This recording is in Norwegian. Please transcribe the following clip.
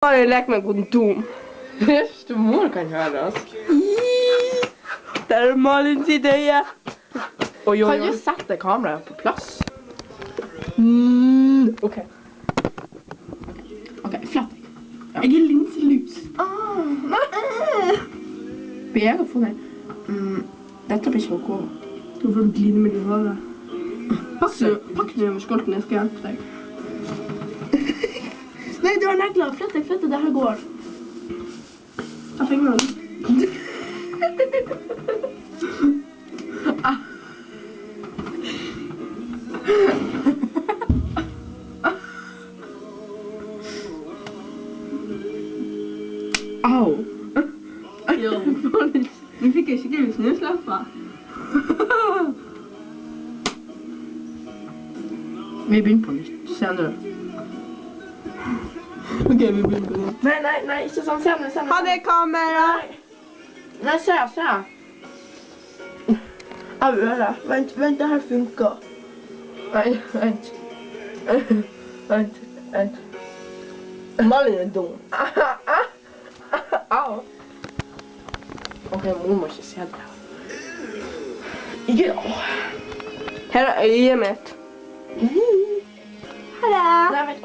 Har jag lekt med kondom? Värsta mor kan höras. Där är Malin sitt öga. Oj, Kan oj, du oj. sätta kameran på plats? Okej. Okej, flatt. Jag är linselus. Be jeg å få den? Dette blir ikke noe over. Då får du glida med din hår. Pakk nu över skolten, jag ska hjälpa dig. Nej, du har neglar. Flytta, det här går. Ta fingrarna. Au! Ja. Nu fick jag skickligt snusläppar. Vi begynner på nytt. Senere. Okej, vi börjar på det. Nej, ikke sånn. Se nå. Ha det, kamera! Nei, se. Au, øret. Vent, det här funkar. Nei, vent. Vent. Malin är dum. Au. Ok, mor må ikke se det. Ikke da. Her är ögat mitt. Hallå! Nei, vent.